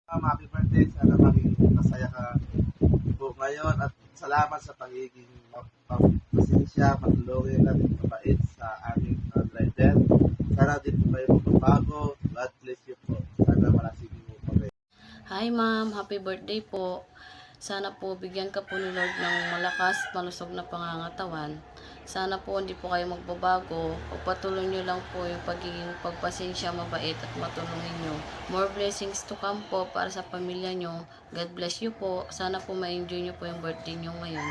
Happy birthday. Sana maging masaya ka po ngayon at salamat sa pagiging pasensya, matulungin at mabait sa aming driver. Sana din po kayo magbabago. God bless you po. Sana malasigi mo pa rin. Hi ma'am, happy birthday po. Sana po bigyan ka po ni Lord ng malakas, malusog na pangangatawan. Sana po hindi po kayo magbabago. Pagpatuloy nyo lang po yung pagiging pagpasensya, mabait at matulungin nyo. More blessings to come po para sa pamilya nyo. God bless you po. Sana po ma-enjoy nyo po yung birthday nyo ngayon.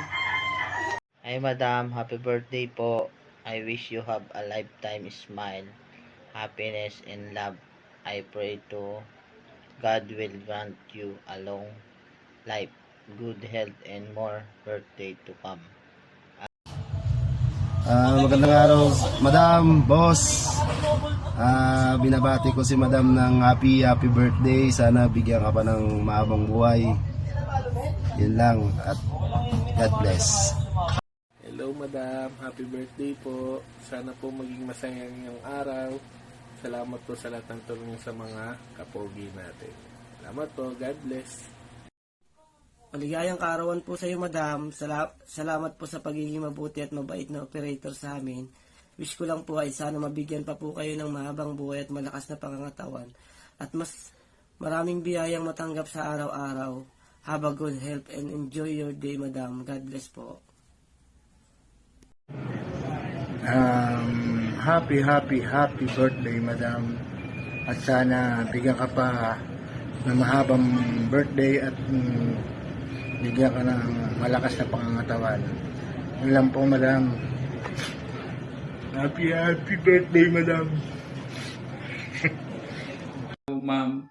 Hi Madam, happy birthday po. I wish you have a lifetime smile, happiness and love. I pray to God will grant you a long life, good health and more birthday to come. Magandang araw, Madam, Boss. Binabati ko si Madam ng happy birthday. Sana bigyan ka pa ng mahabang buhay. Yun lang at God bless. Hello Madam, happy birthday po. Sana po maging masaya ngayong araw. Salamat po sa lahat ng tulong sa mga kapogi natin. Salamat po, God bless. Maligayang kaarawan po sa iyo, Madam. Salamat po sa pagiging mabuti at mabait na operator sa amin. Wish ko lang po ay sana mabigyan pa po kayo ng mahabang buhay at malakas na pangangatawan. At mas maraming biyayang matanggap sa araw-araw. Have a good health and enjoy your day, Madam. God bless po. Happy birthday, Madam. At sana bigyan ka pa ng mahabang birthday at bigyan ka ng malakas na pangangatawan. Yun lang po, Madam. Happy birthday, Madam. Ma'am,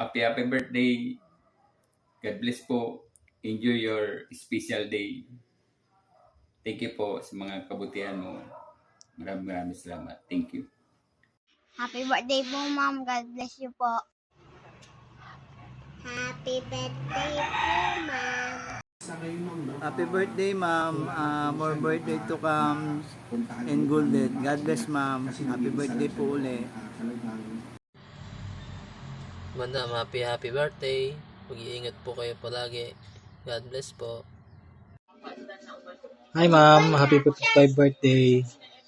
happy birthday. God bless po. Enjoy your special day. Thank you po sa mga kabutihan mo. Maraming salamat. Thank you. Happy birthday po, ma'am. God bless you po. Happy birthday po, ma'am. Happy birthday, ma'am. More birthday to come and golden. God bless, ma'am. Happy birthday po ulit. Madam, happy birthday. Mag-iingat po kayo palagi. God bless po. Hi ma'am, happy 55th birthday.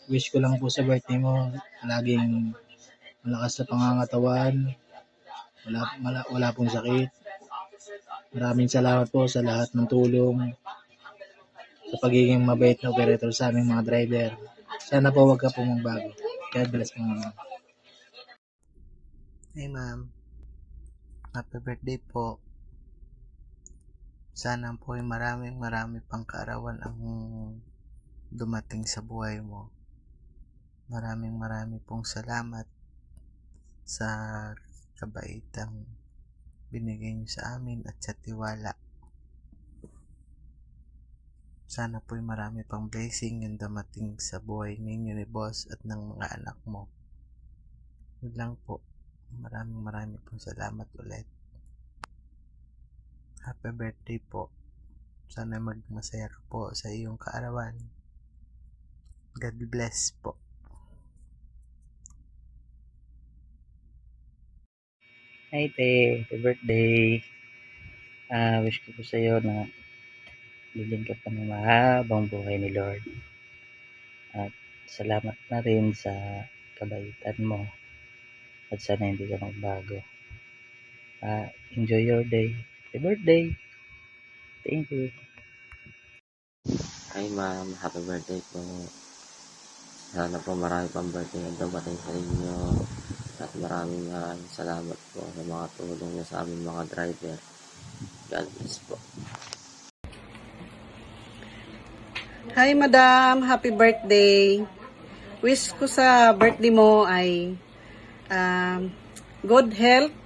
Wish ko lang po sa birthday mo laging malakas na pangangatawan. Wala pong sakit. Maraming salamat po sa lahat ng tulong sa pagiging mabait na operator sa aming mga driver. Sana po wag ka po magbago. God bless po ma'am. Hey ma'am, happy birthday po. Sana po ay marami pang kaarawan ang dumating sa buhay mo. Maraming pong salamat sa kabaitang binigay niyo sa amin at sa tiwala. Sana po ay marami pang blessing yung dumating sa buhay ninyo ni boss at ng mga anak mo. Yun lang po. Maraming pong salamat ulit. Happy birthday po. Sana magmasaya ka po sa iyong kaarawan. God bless po. Hi te, happy birthday. Wish ko po sa iyo na bigyan ka pa ng mahabang buhay ni Lord. At salamat na rin sa kabaitan mo. At sana hindi ka magbago. Enjoy your day. Happy birthday. Thank you. Hi ma'am, happy birthday po. Sana po marami pang birthday na dumating sa inyo. At maraming salamat po sa mga tulong niyo sa aming mga driver. God bless po. Hi madam, happy birthday. Wish ko sa birthday mo ay good health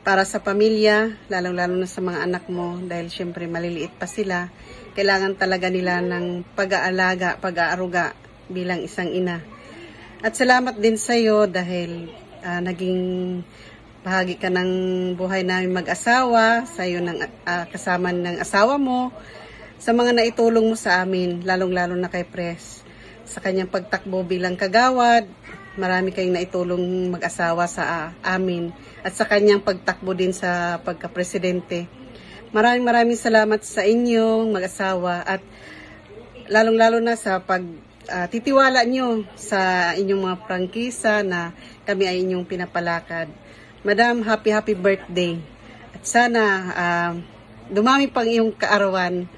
para sa pamilya, lalong-lalo na sa mga anak mo dahil syempre maliliit pa sila. Kailangan talaga nila ng pag-aalaga, pag-aaruga bilang isang ina. At salamat din sa iyo dahil naging bahagi ka ng buhay namin mag-asawa, sa iyo ng kasama ng asawa mo, sa mga naitulong mo sa amin, lalong-lalo na kay Pres, sa kanyang pagtakbo bilang kagawad, marami kayong naitulong mag-asawa sa amin at sa kanyang pagtakbo din sa pagka-presidente. Maraming salamat sa inyong mag-asawa at lalong-lalo na sa titiwala nyo sa inyong mga prangkisa na kami ay inyong pinapalakad. Madam, happy birthday. At sana dumami pang iyong kaarawan.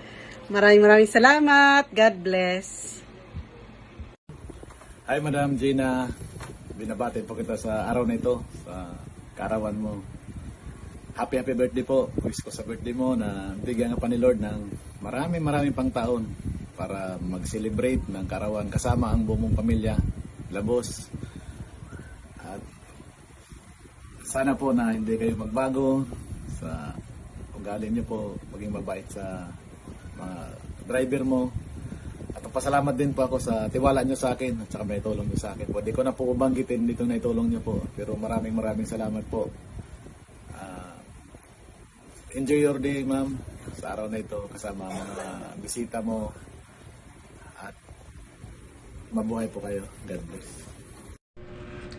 Maraming salamat. God bless. Hi Madam Gina, binabati po kita sa araw na ito, sa kaarawan mo. Happy birthday po. Wish ko sa birthday mo na bigyan ka pa ni Lord ng maraming pang taon para mag-celebrate ng kaarawan kasama ang buong pamilya, labos. At sana po na hindi kayo magbago sa ugali niyo po, maging mabait sa mga driver mo. At pasalamat din po ako sa tiwala niyo sa akin at saka may tulong niyo sa akin. Pwede ko na po banggitin dito na itulong niyo po, pero maraming salamat po. Enjoy your day, ma'am, sa araw na ito kasama ang mga bisita mo at mabuhay po kayo. God bless.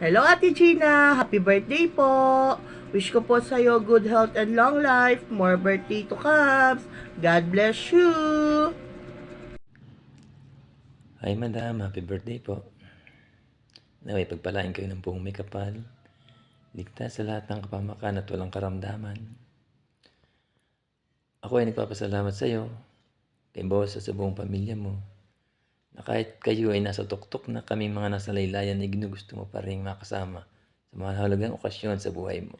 Hello Ate Gina, happy birthday po. Wish ko po sa iyo good health and long life, more birthday to come. God bless you. Hi Madam, happy birthday po. Naway pagpalain kayo ng buong may kapal. Ligtas sa lahat ng kapamakan at walang karamdaman. Ako ay nagpapasalamat sa iyo, kay boss at sa buong pamilya mo, na kahit kayo ay nasa tuktok na kami mga nasa laylayan ay ginugusto mo pa rin makasama sa mga halagang okasyon sa buhay mo.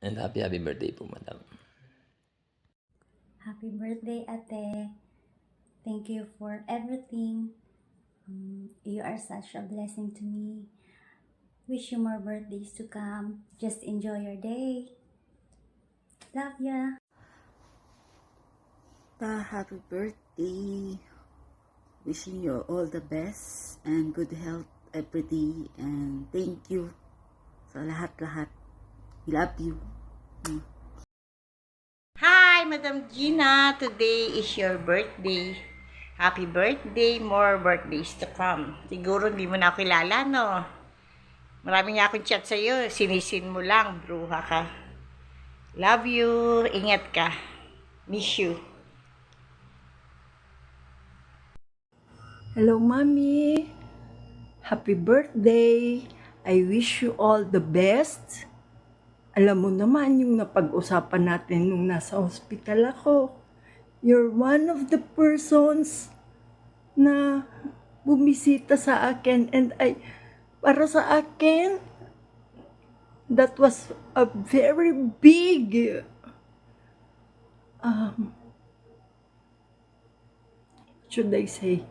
And happy birthday po, Madam. Happy birthday, Ate. Thank you for everything. You are such a blessing to me. Wish you more birthdays to come. Just enjoy your day. Love ya. Happy birthday. Wishing you all the best and good health every day. And thank you sa lahat-lahat. Love you. Hi, Madam Gina. Today is your birthday. Happy birthday. More birthdays to come. Siguro hindi mo na ako kilala, no? Marami nga akong chat sa'yo. Sinisin mo lang. Bruha ka. Love you. Ingat ka. Miss you. Hello, Mommy. Happy birthday. I wish you all the best. Alam mo naman yung napag-usapan natin nung nasa hospital ako. You're one of the persons na bumisita sa akin and para sa akin, that was a very big should I say,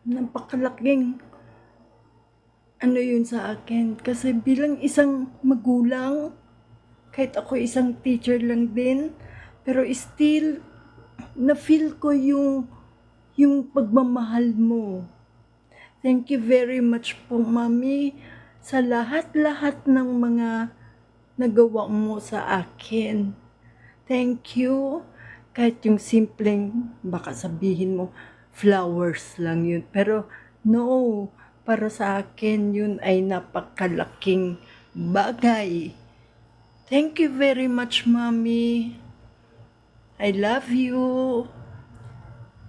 napakalaking yun sa akin. Kasi bilang isang magulang, kahit ako isang teacher lang din, pero still, na-feel ko yung pagmamahal mo. Thank you very much po, Mami, sa lahat-lahat ng mga nagawa mo sa akin. Thank you. Kahit yung simpleng, baka sabihin mo, flowers lang yun. Pero no, para sa akin yun ay napakalaking bagay. Thank you very much, Mommy. I love you.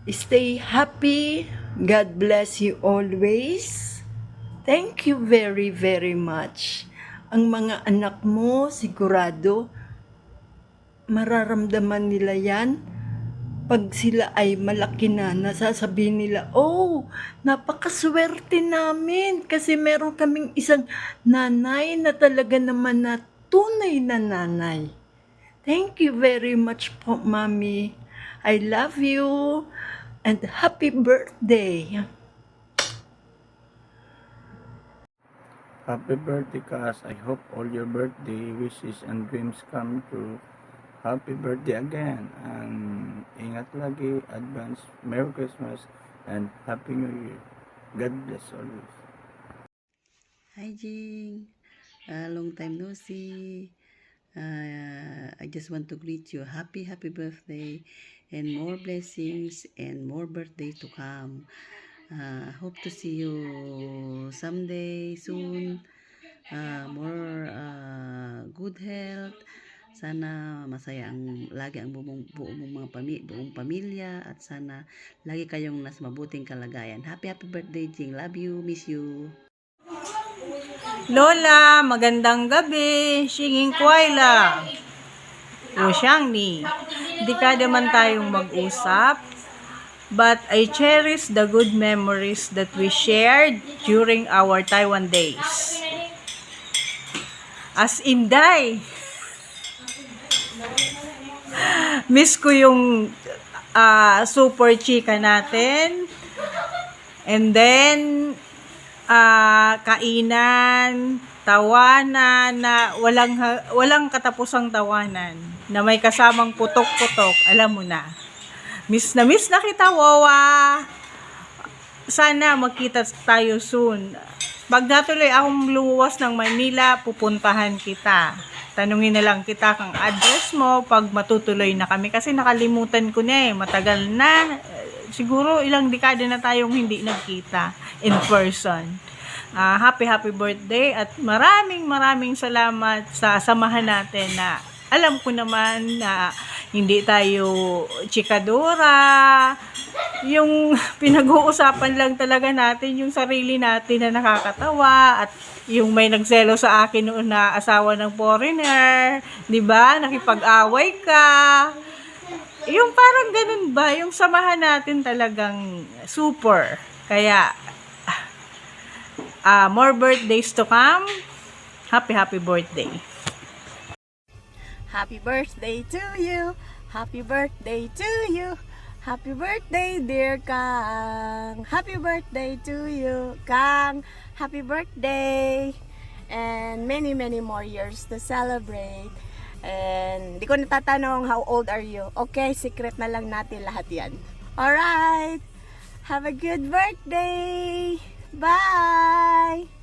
Stay happy. God bless you always. Thank you very, very much. Ang mga anak mo, sigurado, mararamdaman nila yan. Pag sila ay malaki na, nasasabihin nila, oh, napakaswerte namin kasi meron kaming isang nanay na talaga naman na tunay na nanay. Thank you very much po, Mommy. I love you and happy birthday. Happy birthday, Cass. I hope all your birthday wishes and dreams come true. Happy birthday again. And ingat lagi. Advance Merry Christmas and Happy New Year. God bless always. Hi, Jing. Long time no see. I just want to greet you. Happy birthday. and more blessings and more birthday to come. Hope to see you someday soon. More good health. Sana masaya lagi ang buong pamilya, at sana lagi kayong nasa mabuting kalagayan. Happy birthday, Jing. Love you, miss you. Lola, magandang gabi. Singing Kwaila. O siyang ni. Di ka naman tayong mag-usap. But I cherish the good memories that we shared during our Taiwan days. As in, day. Miss ko yung super chika natin. And then, kainan, tawanan, na walang katapusang tawanan. Na may kasamang putok-putok. Alam mo na. Miss na kita, Wawa. Sana magkita tayo soon. Pag natuloy akong lumuwas ng Manila, pupuntahan kita. Tanungin na lang kita kang address mo pag matutuloy na kami. Kasi nakalimutan ko na matagal na. Siguro ilang dekada na tayong hindi nagkita in person. Happy birthday at maraming salamat sa samahan natin na alam ko naman na hindi tayo chikadora. Yung pinag-uusapan lang talaga natin yung sarili natin na nakakatawa, at yung may nagselo sa akin noon na asawa ng foreigner, 'di ba? Nakipag-away ka. Yung parang ganun ba, yung samahan natin talagang super. Kaya more birthdays to come. Happy birthday. Happy birthday to you. Happy birthday to you. Happy birthday, dear Kang. Happy birthday to you, Kang. Happy birthday. And many more years to celebrate. And di ko natatanong how old are you. Okay, secret na lang natin lahat yan. Alright. Have a good birthday. Bye.